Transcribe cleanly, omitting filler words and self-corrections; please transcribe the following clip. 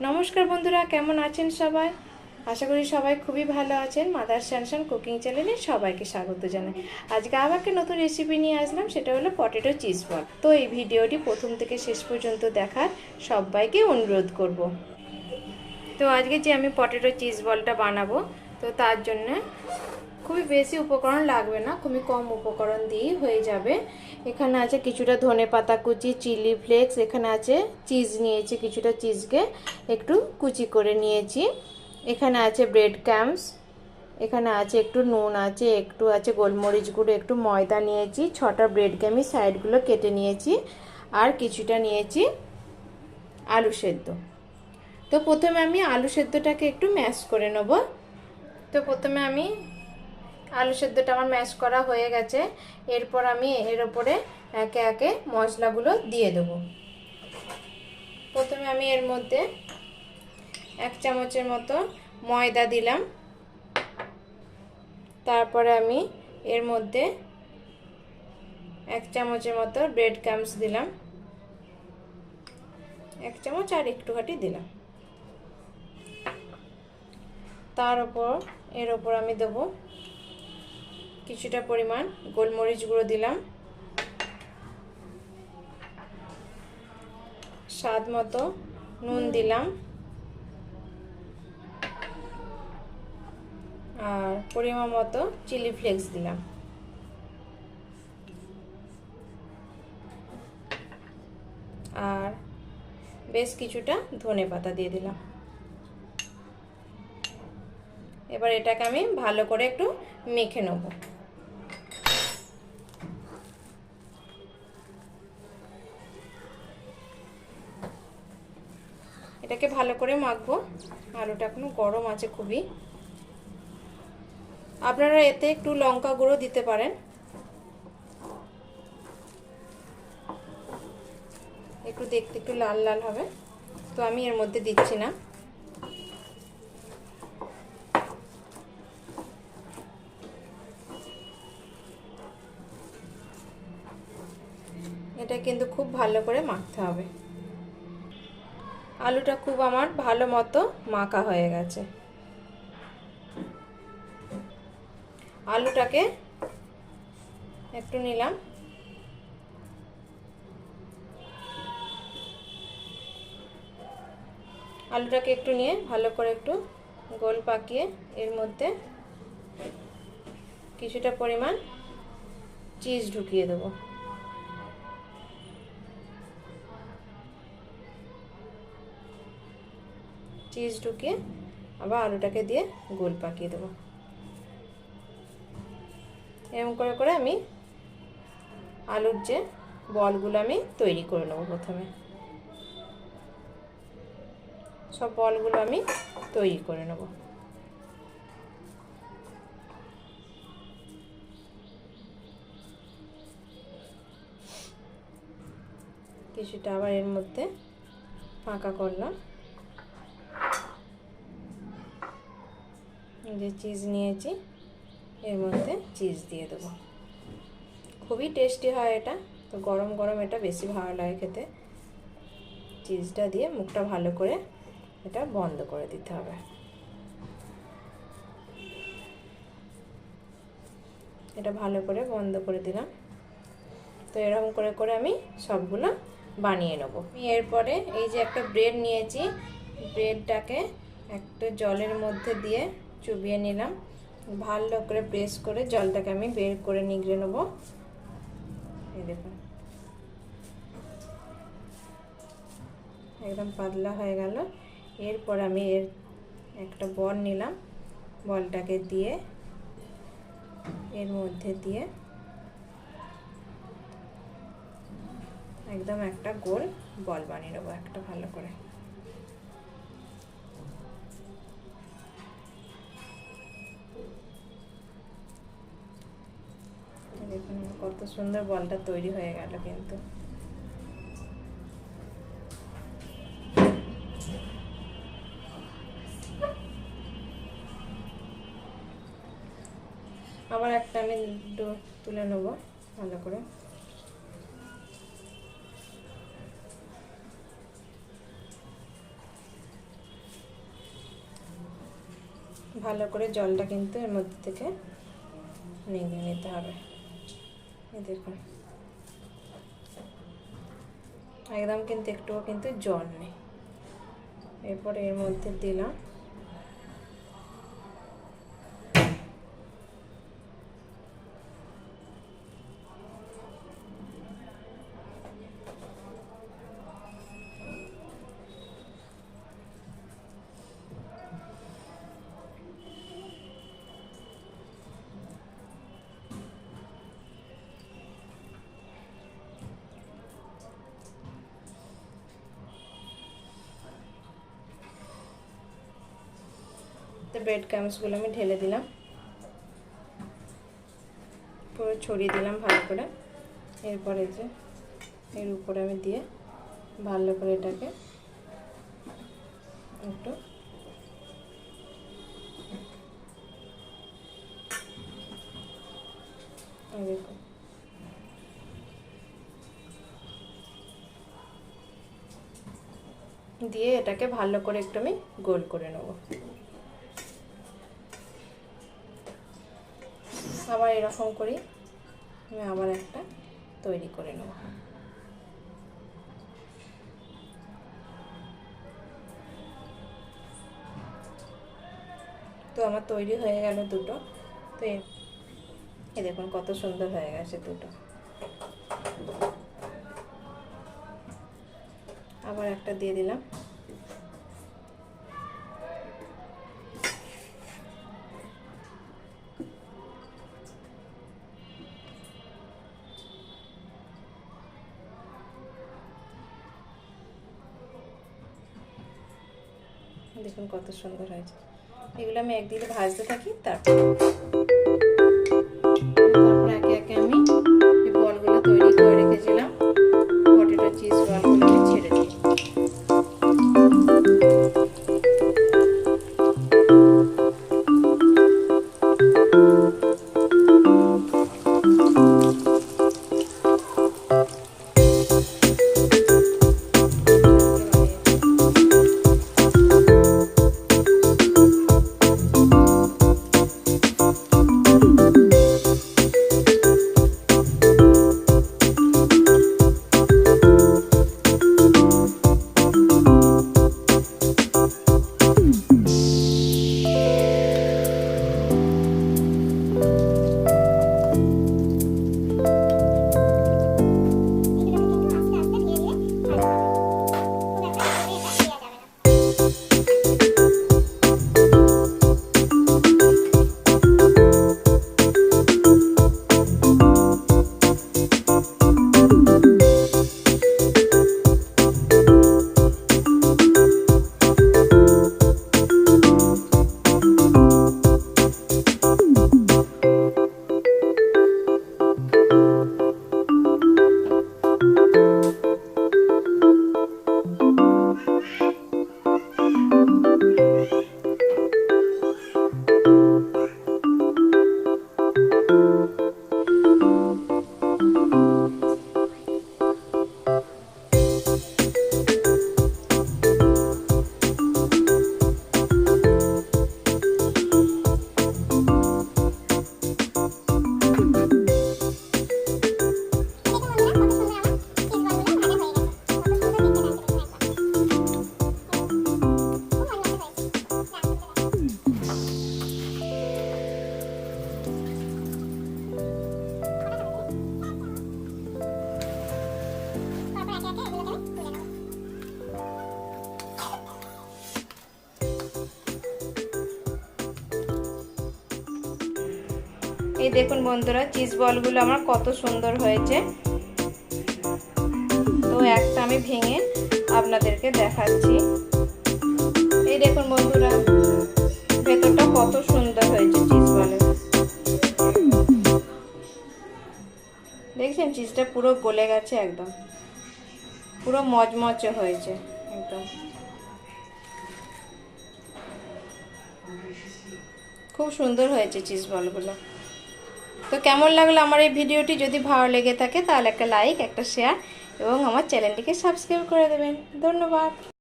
নমস্কার বন্ধুরা, কেমন আছেন সবাই? আশা করি সবাই খুবই ভালো আছেন। মাদার স্যানসান কুকিং চ্যানেলে সবাইকে স্বাগত জানাই। আজকে আবার একটা নতুন রেসিপি নিয়ে আসলাম, সেটা হলো পটেটো চিজ বল। তো এই ভিডিওটি প্রথম থেকে শেষ পর্যন্ত দেখার সবাইকে অনুরোধ করব। তো আজকে যে আমি পটেটো চিজ বলটা বানাবো, তো তার জন্য খুবই বেশি উপকরণ লাগবে না, খুবই কম উপকরণ দিয়েই হয়ে যাবে। এখানে আছে কিছুটা ধনেপাতা কুচি, চিলি ফ্লেক্স, এখানে আছে চিজ নিয়েছি, কিছুটা চিজকে একটু কুচি করে নিয়েছি। এখানে আছে ব্রেড ক্রাম্বস, এখানে আছে একটু নুন আছে, একটু আছে গোলমরিচ গুঁড়ো, একটু ময়দা নিয়েছি, 6টা ব্রেডকে আমি সাইডগুলো কেটে নিয়েছি, আর কিছুটা নিয়েছি আলু সেদ্ধ। তো প্রথমে আমি আলু সেদ্ধটাকে একটু ম্যাশ করে নেব। তো প্রথমে আমি আলু সেদ্ধটা আমার ম্যাশ করা হয়ে গেছে। এরপর আমি এর ওপরে একে একে মশলাগুলো দিয়ে দেব। প্রথমে আমি এর মধ্যে 1 চামচের মতো ময়দা দিলাম। তারপরে আমি এর মধ্যে 1 চামচের মতো ব্রেড ক্রাম্বস দিলাম, 1 চামচ আর একটুখানি দিলাম। এর ওপর আমি দেব কিছুটা পরিমাণ গোলমরিচ গুঁড়ো দিলাম, স্বাদ মতো নুন দিলাম, আর পরিমাণ মতো চিলি ফ্লেক্স দিলাম, আর বেশ কিছুটা ধনেপাতা দিয়ে দিলাম। এবার এটাকে আমি ভালো করে একটু মেখে নেব। এটাকে ভালো করে মাখবো। আলুটা এখনো গরম আছে খুবই। আপনারা এতে একটু লঙ্কা গুঁড়ো দিতে পারেন। একটু দেখতে একটু লাল লাল হবে, তো আমি এর মধ্যে দিচ্ছি না। এটা কিন্তু খুব ভালো করে মাখতে হবে। আলুটা খুব আমার ভালো মতো মাখা হয়ে গেছে। আলুটাকে একটু নিলাম, আলুটাকে একটু নিয়ে ভালো করে একটু গোল পাকিয়ে এর মধ্যে কিছুটা পরিমাণ চিজ ঢুকিয়ে দেবো। চিজ ঢুকিয়ে আবার আলুটাকে দিয়ে গোল পাকিয়ে দেবো। এরকম করে করে আমি আলুর যে বলগুলো আমি তৈরি করে নেব। প্রথমে সব বলগুলো আমি তৈরি করে নেব। কিছুটা আবার এর মধ্যে ফাঁকা করলাম, যে চিজ নিয়েছি এর মধ্যে চিজ দিয়ে দেবো। খুবই টেস্টি হয় এটা, তো গরম গরম এটা বেশি ভালো লাগে খেতে। চিজটা দিয়ে মুখটা ভালো করে এটা বন্ধ করে দিতে হবে। এটা ভালো করে বন্ধ করে দিলাম। তো এরকম করে করে আমি সবগুলো বানিয়ে নেব। আমি এরপরে এই যে একটা ব্রেড নিয়েছি, ব্রেডটাকে একটা জলের মধ্যে দিয়ে চুবিয়ে নিলাম। ভালো করে প্রেস করে জলটাকে আমি বের করে নিগড়ে নেব। এই দেখুন একদম পাতলা হয়ে গেল। এরপর আমি এর একটা বল নিলাম, বলটাকে দিয়ে এর মধ্যে দিয়ে একদম একটা গোল বল বানিয়ে নেবো একটা ভালো করে। দেখুন কত সুন্দর বলটা তৈরি হয়ে গেল। কিন্তু আবার একটা আমি তুলে নেব ভালো করে। ভালো করে জলটা কিন্তু এর মধ্যে থেকে নিয়ে নিতে হবে। দেখুন একদম কিন্তু একটুও কিন্তু জল নেই। এরপর এর মধ্যে দিলাম ব্রেড ক্রাম্বসগুলো আমি ঢেলে দিলাম, পুরো ছড়িয়ে দিলাম ভালো করে। এরপরে যে এর উপরে আমি দিয়ে ভালো করে এটাকে একটু দেখুন দিয়ে এটাকে ভালো করে একটু আমি গোল করে নেব। আবার এরকম করি আমি আবার একটা তৈরি করে নেব। তো আমার তৈরি হয়ে গেল দুটো। তো এই দেখুন কত সুন্দর হয়ে গেছে দুটো। আবার একটা দিয়ে দিলাম। দেখুন কত সুন্দর হয়েছে। এগুলো আমি একদিকে ভাজতে থাকি, তারপর একে একে আমি এই বলগুলো তৈরি করে রেখেছিলাম, পটেটো চিজ বলগুলো আমি ছেড়ে দিই। এই দেখুন বন্ধুরা চিজ বলগুলো আমার কত সুন্দর হয়েছে। তো একটা আমি ভেঙে আপনাদেরকে দেখাচ্ছি। এই দেখুন বন্ধুরা ভেতরটা কত সুন্দর হয়েছে চিজ বলের। দেখছেন চিজটা পুরো গলে গেছে, একদম পুরো মচমচে হয়েছে একদম। খুব সুন্দর হয়েছে চিজ বলগুলো। তো কেমন লাগলো আমার এই ভিডিওটি? যদি ভালো লেগে থাকে তাহলে একটা লাইক, একটা শেয়ার এবং আমার চ্যানেলটিকে সাবস্ক্রাইব করে দেবেন। ধন্যবাদ।